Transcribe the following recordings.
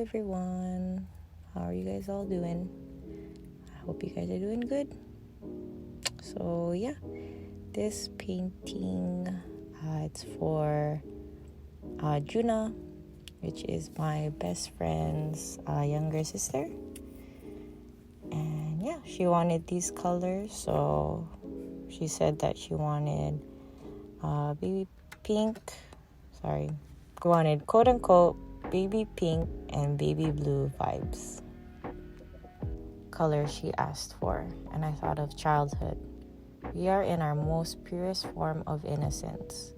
everyone. How are you guys all doing? I hope you guys are doing good. So yeah, this painting, it's for Juna, which is my best friend's younger sister. And yeah, she wanted these colors, so she said that she wanted wanted quote-unquote baby pink and baby blue vibes. Color she asked for, and I thought of childhood. We are in our most purest form of innocence.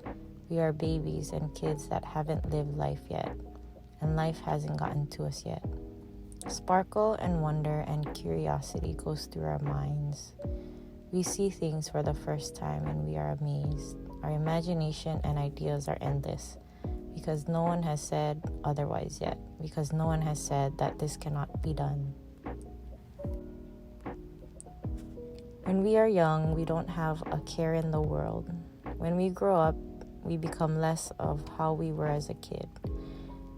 We are babies and kids that haven't lived life yet, and life hasn't gotten to us yet. Sparkle and wonder and curiosity goes through our minds. We see things for the first time and we are amazed. Our imagination and ideas are endless because no one has said otherwise yet, because no one has said that this cannot be done. When we are young, we don't have a care in the world. When we grow up, we become less of how we were as a kid.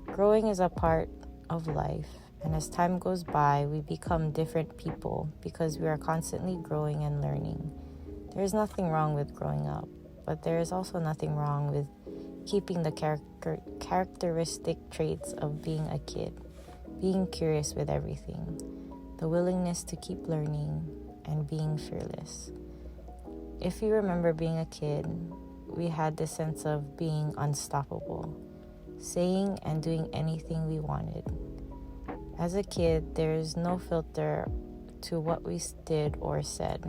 Growing is a part of life, and as time goes by, we become different people because we are constantly growing and learning. There is nothing wrong with growing up, but there is also nothing wrong with keeping the characteristic traits of being a kid, being curious with everything, the willingness to keep learning, and being fearless. If you remember being a kid, we had this sense of being unstoppable, saying and doing anything we wanted. As a kid, there is no filter to what we did or said,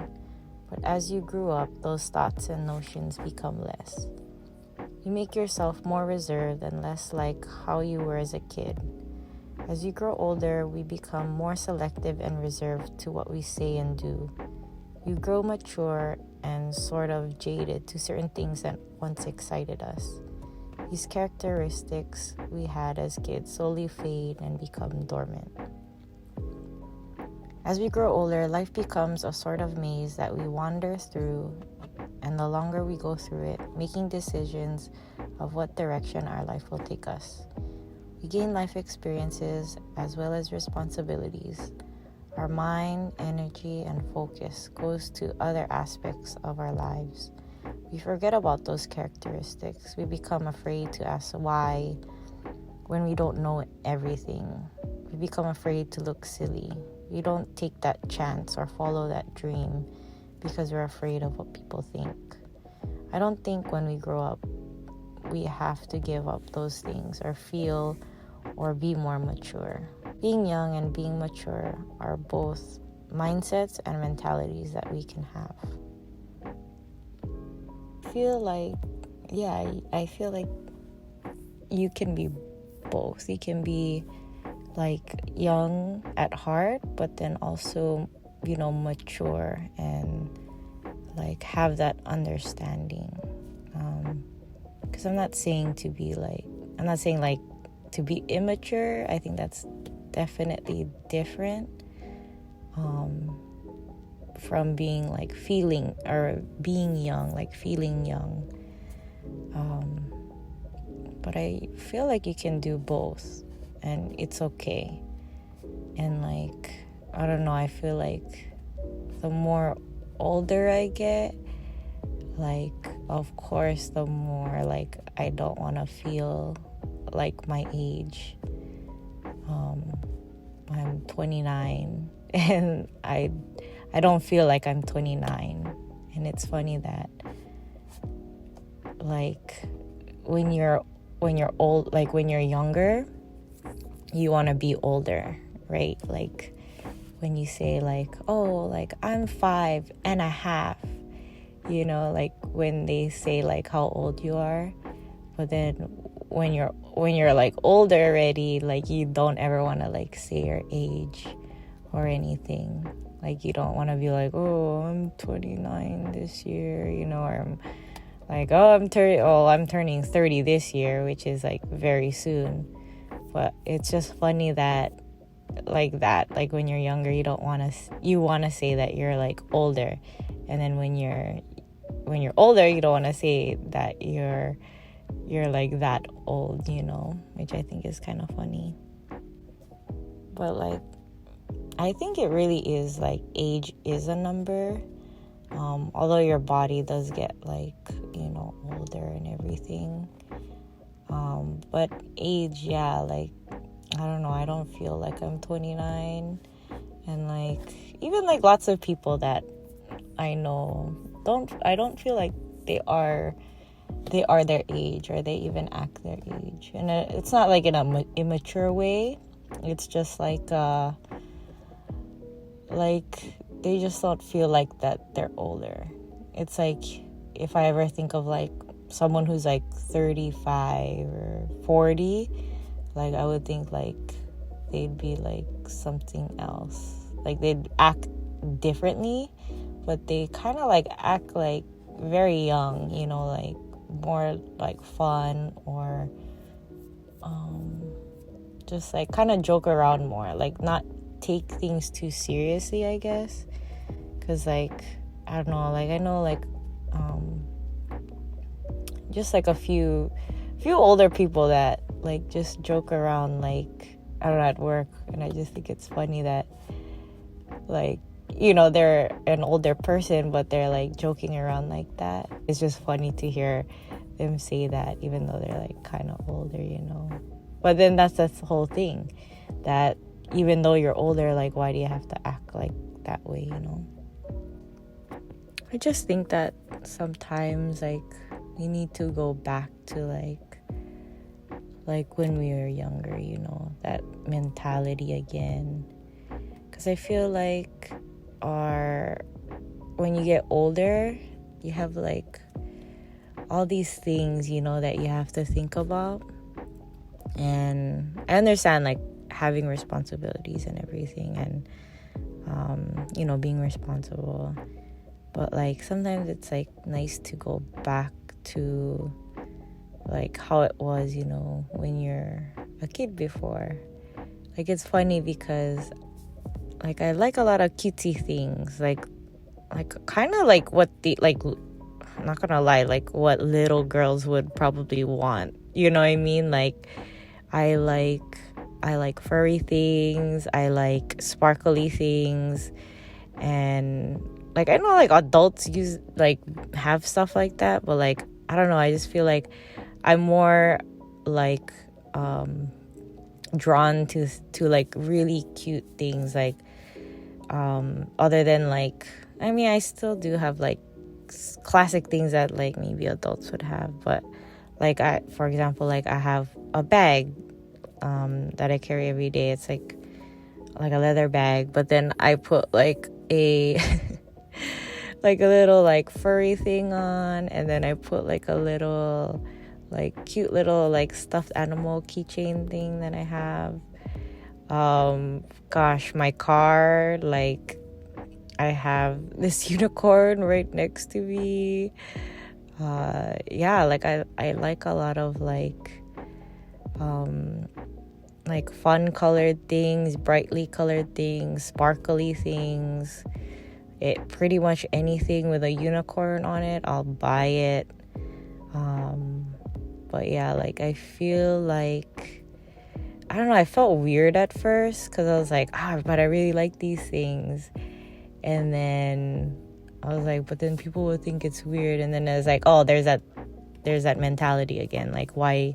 but as you grew up, those thoughts and notions become less. You make yourself more reserved and less like how you were as a kid. As you grow older, we become more selective and reserved to what we say and do. You grow mature and sort of jaded to certain things that once excited us. These characteristics we had as kids slowly fade and become dormant. As we grow older, life becomes a sort of maze that we wander through, and the longer we go through it, making decisions of what direction our life will take us. We gain life experiences as well as responsibilities. Our mind, energy, and focus goes to other aspects of our lives. We forget about those characteristics. We become afraid to ask why when we don't know everything. We become afraid to look silly. We don't take that chance or follow that dream because we're afraid of what people think. I don't think when we grow up, we have to give up those things or feel or be more mature. Being young and being mature are both mindsets and mentalities that we can have. I feel like you can be both. You can be like young at heart, but then also, mature and like have that understanding. Because I'm not saying to be to be immature. I think that's definitely different from being like feeling or being young, like feeling young. But I feel like you can do both and it's okay. And like, I don't know, I feel like the more older I get, like, of course, the more like I don't want to feel like my age. I'm 29 and I don't feel like I'm 29. And it's funny that like when you're old, like when you're younger, you want to be older, right? Like when you say like, oh, like I'm 5.5, like when they say like how old you are, but then when you're like older already, like you don't ever want to like say your age or anything. Like you don't want to be like, oh, I'm 29 this year, or I'm like, I'm turning 30 this year, which is like very soon. But it's just funny that like when you're younger, you want to say that you're like older, and then when you're older, you don't want to say that you're like that old, which I think is kind of funny. But like, I think it really is like age is a number. Although your body does get like, older and everything. But age, yeah, like, I don't know, I don't feel like I'm 29. And like, even like lots of people that I know I don't feel like they are their age, or they even act their age. And it's not like in a immature way. It's just like they just don't feel like that they're older. It's like, if I ever think of like someone who's like 35 or 40, like I would think like they'd be like something else. Like they'd act differently, but they kind of like act like very young, like more like fun, or just like kind of joke around more, like not take things too seriously, I guess. Because like, I don't know, like I know like just like a few older people that like just joke around, like, I don't know, at work. And I just think it's funny that like, they're an older person, but they're like joking around like that. It's just funny to hear them say that, even though they're like kind of older, But then that's the whole thing, that even though you're older, like, why do you have to act like that way, I just think that sometimes like we need to go back to like when we were younger, that mentality again. Because I feel like when you get older, you have like all these things, that you have to think about. And I understand like having responsibilities and everything, and being responsible. But like sometimes it's like nice to go back to like how it was, when you're a kid before. Like, it's funny because like I like a lot of cutesy things, like kind of like what I'm not gonna lie, like what little girls would probably want, you know what I mean? Like I like furry things, I like sparkly things, and like I know like adults have stuff like that, but like I don't know, I just feel like I'm more like drawn to like really cute things, like other than like, I mean, I still do have like classic things that like maybe adults would have, but like for example, like I have a bag that I carry every day. It's like a leather bag, but then I put like a like a little like furry thing on, and then I put like a little like cute little like stuffed animal keychain thing that I have. Gosh, my car, like I have this unicorn right next to me. Yeah, like I like a lot of like fun colored things, brightly colored things, sparkly things. It pretty much anything with a unicorn on it, I'll buy it. But yeah, like I feel like, I don't know, I felt weird at first because I was like, but I really like these things. And then I was like, but then people would think it's weird. And then I was like, oh, there's that mentality again. Like, why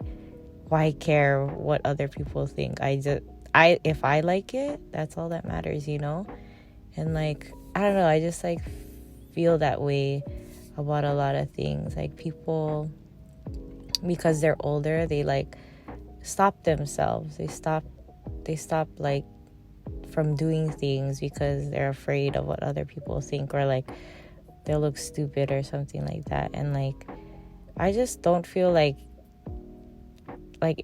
care what other people think? If I like it, that's all that matters, And like, I don't know, I just like feel that way about a lot of things. Like people, because they're older, they like stop themselves. They stop like from doing things because they're afraid of what other people think, or like they'll look stupid or something like that. And like, I just don't feel like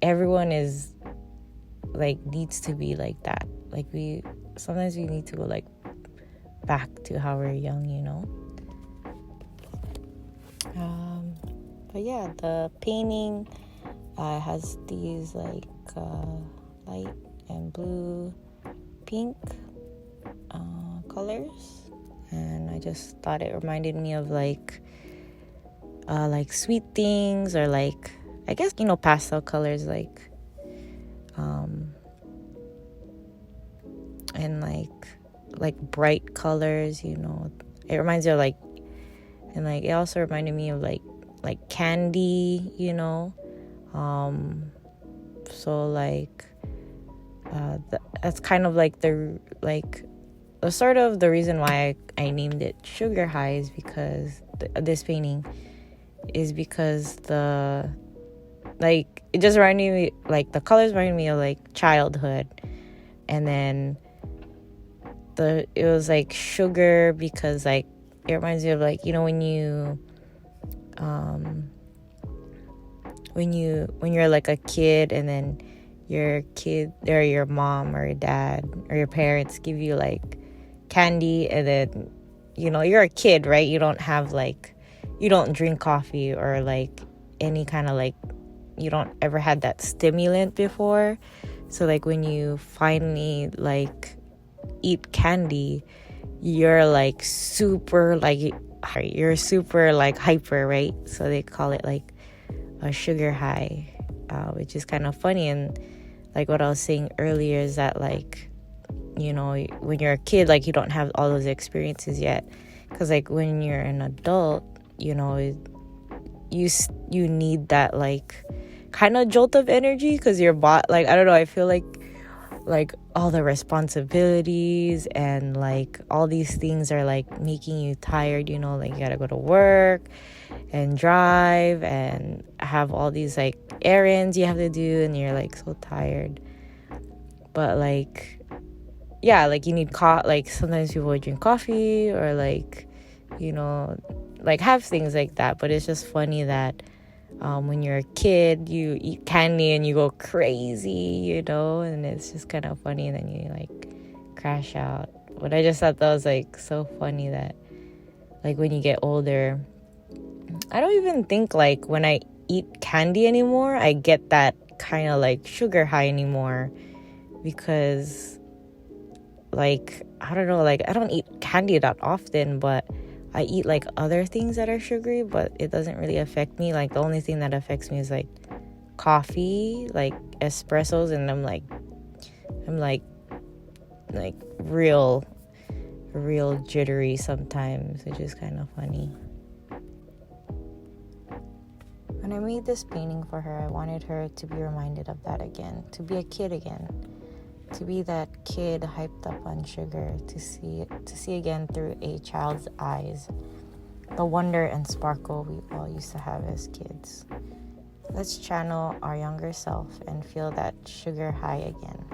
everyone is like needs to be like that. Like sometimes we need to go like back to how we're young, But yeah, the painting has these like light and blue, pink colors, and I just thought it reminded me of like sweet things, or like, I guess, pastel colors, like and like bright colors, you know. It reminds me of like, and like it also reminded me of like candy, you know. So like that's kind of like the sort of the reason why I named it Sugar High, is because this painting is because it just reminded me, like the colors reminded me of like childhood, and then it was like sugar because like it reminds me of like, you know, when you're like a kid, and then your kid or your mom or your dad or your parents give you like candy, and then, you know, you're a kid, right? You don't drink coffee or like any kind of like, you don't ever had that stimulant before. So like when you finally like eat candy, you're like super like hyper, right? So they call it like a sugar high, which is kind of funny. And like what I was saying earlier is that, like, you know, when you're a kid, like you don't have all those experiences yet, because like when you're an adult, you know, you need that like kind of jolt of energy, because your body, like, I don't know, I feel like all the responsibilities and like all these things are like making you tired, you know, like you gotta go to work and drive and have all these like errands you have to do, and you're like so tired. But like, yeah, like you need like sometimes people would drink coffee or like, you know, like have things like that. But it's just funny that when you're a kid, you eat candy and you go crazy, you know, and it's just kind of funny, and then you like crash out. But I just thought that was like so funny that like when you get older, I don't even think like when I eat candy anymore, I get that kind of like sugar high anymore, because like, I don't know, like I don't eat candy that often, but I eat like other things that are sugary, but it doesn't really affect me. Like the only thing that affects me is like coffee, like espressos, and I'm like real jittery sometimes, which is kind of funny. When I made this painting for her, I wanted her to be reminded of that again, to be a kid again, to be that kid hyped up on sugar, to see again through a child's eyes the wonder and sparkle we all used to have as kids. Let's channel our younger self and feel that sugar high again.